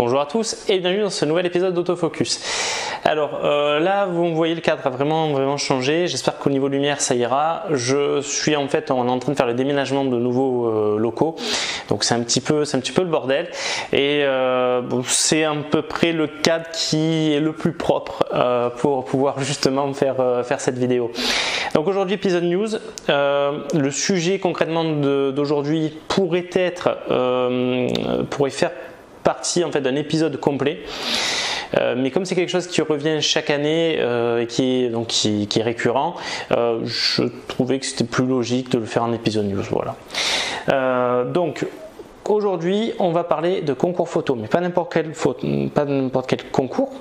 Bonjour à tous et bienvenue dans ce nouvel épisode d'Autofocus. Alors là vous voyez le cadre a vraiment changé, j'espère qu'au niveau lumière ça ira. On est en train de faire le déménagement de nouveaux locaux, donc c'est un petit peu le bordel et c'est à peu près le cadre qui est le plus propre pour pouvoir justement faire cette vidéo. Donc aujourd'hui épisode news, le sujet concrètement d'aujourd'hui pourrait faire partie en fait d'un épisode complet, mais comme c'est quelque chose qui revient chaque année et qui est récurrent, je trouvais que c'était plus logique de le faire en épisode news. Voilà. Donc aujourd'hui on va parler de concours photo, mais pas n'importe quel concours.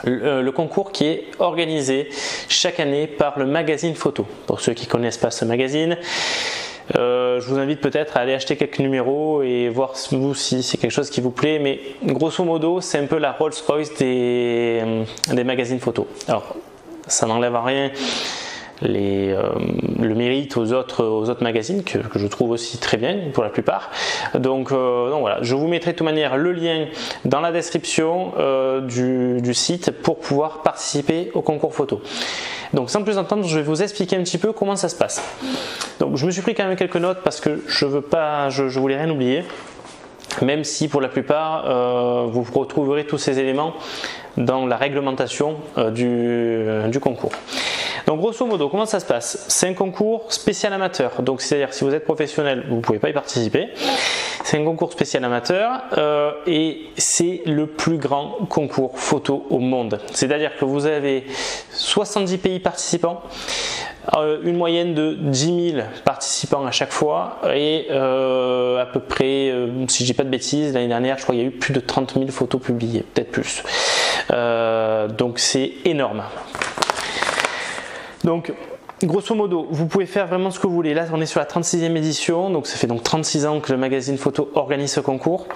Le concours qui est organisé chaque année par le magazine photo. Pour ceux qui ne connaissent pas ce magazine, je vous invite peut-être à aller acheter quelques numéros et voir vous si c'est quelque chose qui vous plaît, mais grosso modo c'est un peu la Rolls-Royce des magazines photo. Alors ça n'enlève à rien le mérite aux autres magazines que je trouve aussi très bien pour la plupart. Donc voilà, je vous mettrai de toute manière le lien dans la description du site pour pouvoir participer au concours photo. Donc sans plus attendre, je vais vous expliquer un petit peu comment ça se passe. Donc je me suis pris quand même quelques notes parce que je voulais rien oublier, même si pour la plupart vous retrouverez tous ces éléments dans la réglementation du concours. Donc grosso modo, comment ça se passe? C'est un concours spécial amateur, donc c'est-à-dire si vous êtes professionnel, vous ne pouvez pas y participer. C'est un concours spécial amateur et c'est le plus grand concours photo au monde. C'est-à-dire que vous avez 70 pays participants, une moyenne de 10 000 participants à chaque fois et à peu près, si je dis pas de bêtises, l'année dernière je crois qu'il y a eu plus de 30 000 photos publiées, peut-être plus. Donc c'est énorme. Donc grosso modo, vous pouvez faire vraiment ce que vous voulez. Là, on est sur la 36e édition, donc ça fait donc 36 ans que le magazine photo organise ce concours.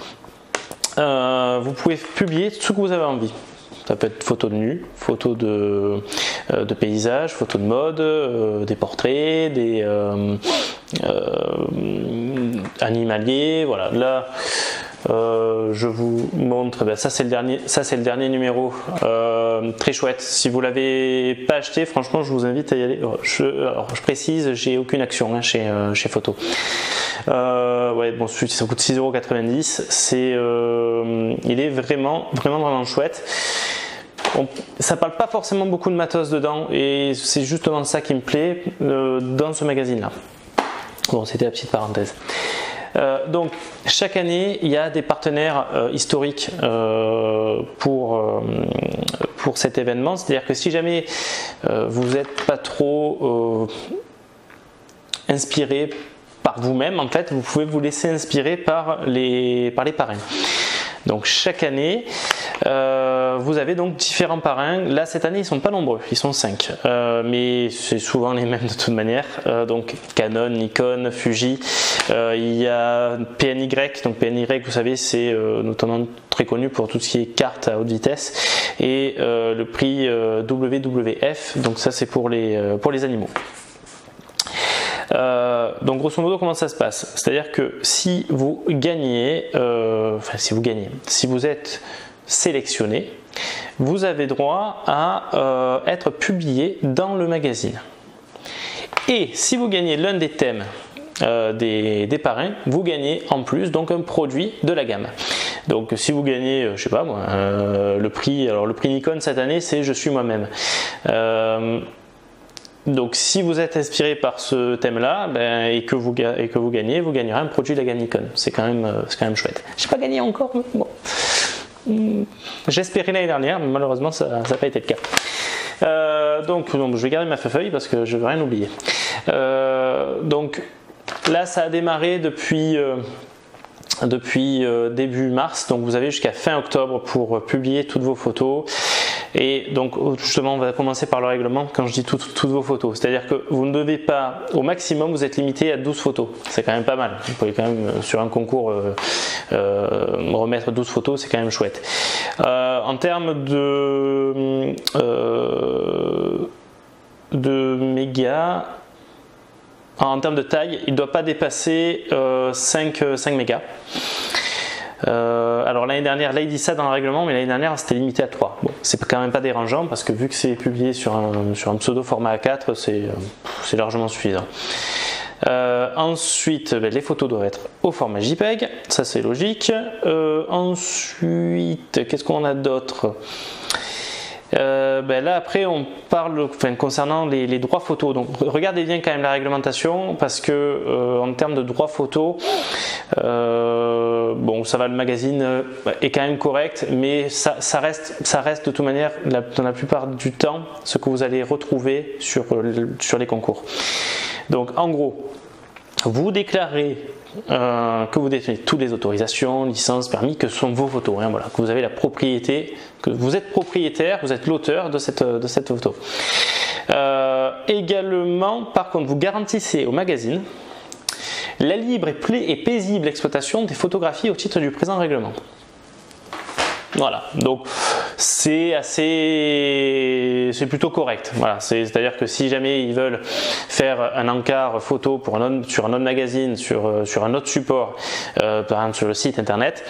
Vous pouvez publier ce que vous avez envie. Ça peut être photos de nu, photos de paysages, photos de mode, des portraits, des animaliers. Voilà. Là, je vous montre. Ça c'est le dernier numéro. Très chouette. Si vous l'avez pas acheté, franchement, je vous invite à y aller. Alors, je précise, j'ai aucune action chez Photo. Ouais, bon, celui-ci ça coûte 6,90 €. Il est vraiment chouette. Ça parle pas forcément beaucoup de matos dedans et c'est justement ça qui me plaît dans ce magazine là. Bon, c'était la petite parenthèse. Donc chaque année il y a des partenaires historiques pour cet événement, c'est-à-dire que si jamais vous n'êtes pas trop inspiré par vous-même, en fait vous pouvez vous laisser inspirer par les parrains. Donc chaque année vous avez donc différents parrains. Là cette année ils sont pas nombreux, ils sont 5, mais c'est souvent les mêmes de toute manière. Donc Canon, Nikon, Fuji, il y a PNY. Donc PNY vous savez c'est notamment très connu pour tout ce qui est carte à haute vitesse, et le prix WWF, donc ça c'est pour les animaux. Donc grosso modo comment ça se passe? C'est-à-dire que si vous gagnez, si vous êtes sélectionné, vous avez droit à être publié dans le magazine. Et si vous gagnez l'un des thèmes des parrains, vous gagnez en plus donc un produit de la gamme. Donc si vous gagnez, je sais pas moi, le prix Nikon cette année c'est Je suis moi-même. Donc si vous êtes inspiré par ce thème-là et que vous gagnez, vous gagnerez un produit de la gamme Nikon. C'est quand même chouette. J'ai pas gagné encore, mais bon. J'espérais l'année dernière, mais malheureusement ça n'a pas été le cas. Donc je vais garder ma feuille parce que je ne veux rien oublier. Donc là ça a démarré depuis début mars, donc vous avez jusqu'à fin octobre pour publier toutes vos photos. Et donc justement on va commencer par le règlement quand je dis toutes vos photos, c'est à dire que vous ne devez pas, au maximum vous êtes limité à 12 photos, c'est quand même pas mal, vous pouvez quand même sur un concours remettre 12 photos, c'est quand même chouette. En termes de mégas, en termes de taille, il ne doit pas dépasser 5 mégas. alors l'année dernière, là il dit ça dans le règlement, mais l'année dernière c'était limité à 3. Bon, c'est quand même pas dérangeant parce que vu que c'est publié sur un pseudo format A4, c'est largement suffisant. Ensuite, les photos doivent être au format JPEG, ça c'est logique. Ensuite, qu'est-ce qu'on a d'autre? Là après on parle concernant les droits photos, donc regardez bien quand même la réglementation parce que en termes de droits photos, bon ça va, le magazine est quand même correct, mais ça reste de toute manière dans la plupart du temps ce que vous allez retrouver sur les concours. Donc en gros, vous déclarez que vous détenez toutes les autorisations, licences, permis, que sont vos photos, hein, voilà, que vous avez la propriété, que vous êtes propriétaire, vous êtes l'auteur de cette photo. Également, par contre, vous garantissez au magazine la libre et paisible exploitation des photographies au titre du présent règlement. Voilà, donc c'est plutôt correct. Voilà, c'est-à-dire que si jamais ils veulent faire un encart photo sur un autre magazine, sur un autre support, par exemple sur le site internet,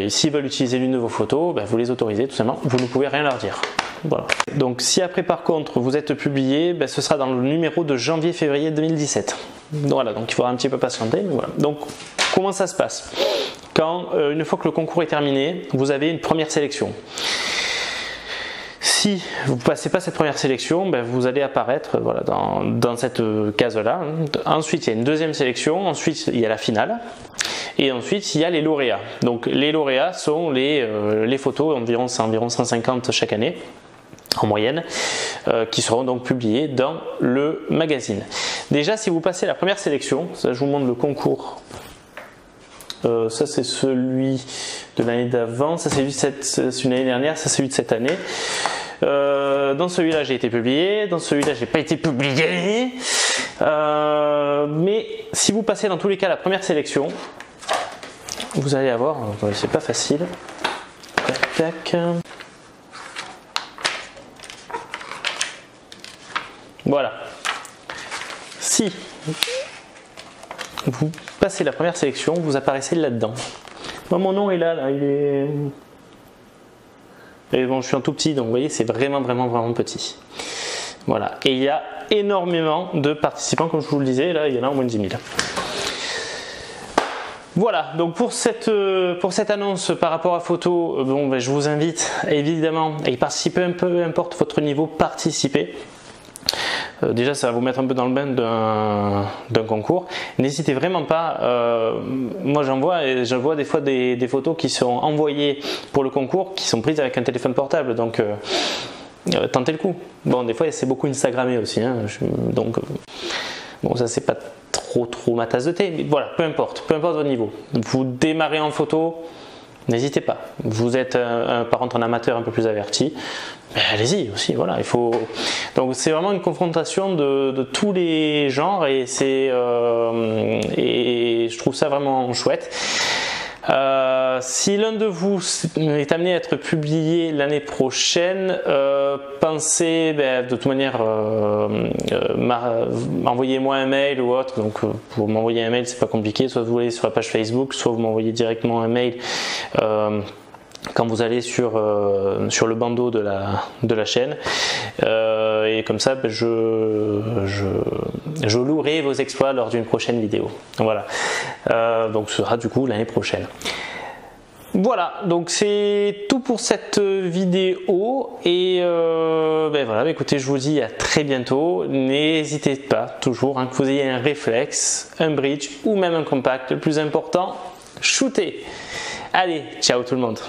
s'ils veulent utiliser l'une de vos photos, vous les autorisez tout simplement, vous ne pouvez rien leur dire. Voilà. Donc si après par contre vous êtes publié, ce sera dans le numéro de janvier-février 2017. Voilà, donc il faudra un petit peu patienter, mais voilà. Donc comment ça se passe? Quand, une fois que le concours est terminé, vous avez une première sélection. Si vous ne passez pas cette première sélection, vous allez apparaître voilà, dans cette case-là. Ensuite, il y a une deuxième sélection, ensuite il y a la finale, et ensuite il y a les lauréats. Donc les lauréats sont les photos, environ 150 chaque année, en moyenne, qui seront donc publiées dans le magazine. Déjà, si vous passez la première sélection, ça je vous montre le concours. Ça c'est celui de l'année d'avant, ça c'est celui de l'année dernière, ça c'est celui de cette année. Dans celui-là j'ai été publié, dans celui-là j'ai pas été publié. Mais si vous passez dans tous les cas la première sélection, vous allez avoir, c'est pas facile. Tac, tac. Voilà. Si vous passez la première sélection, vous apparaissez là-dedans. Moi, mon nom est là, il est... Et bon, je suis un tout petit, donc vous voyez, c'est vraiment petit. Voilà, et il y a énormément de participants, comme je vous le disais, là, il y en a au moins de 10 000. Voilà, donc pour cette annonce par rapport à photo, je vous invite évidemment à y participer, peu importe votre niveau, participer. Déjà ça va vous mettre un peu dans le bain d'un concours. N'hésitez vraiment pas, moi j'en vois des fois des photos qui sont envoyées pour le concours qui sont prises avec un téléphone portable, donc tentez le coup. Bon, des fois c'est beaucoup Instagrammé aussi, hein, donc bon, ça c'est pas trop ma tasse de thé, mais voilà, peu importe votre niveau. Vous démarrez en photo, n'hésitez pas. Vous êtes par contre un amateur un peu plus averti, allez-y aussi, voilà, il faut. Donc c'est vraiment une confrontation de tous les genres et je trouve ça vraiment chouette. Si l'un de vous est amené à être publié l'année prochaine, pensez de toute manière envoyez-moi un mail ou autre. Donc pour m'envoyer un mail c'est pas compliqué, soit vous allez sur la page Facebook, soit vous m'envoyez directement un mail quand vous allez sur le bandeau de la chaîne, et comme ça je louerai vos exploits lors d'une prochaine vidéo. Voilà, donc ce sera du coup l'année prochaine. Voilà, donc c'est tout pour cette vidéo et voilà, écoutez, je vous dis à très bientôt. N'hésitez pas toujours, que vous ayez un réflexe, un bridge ou même un compact, le plus important, shootez. Allez, ciao tout le monde.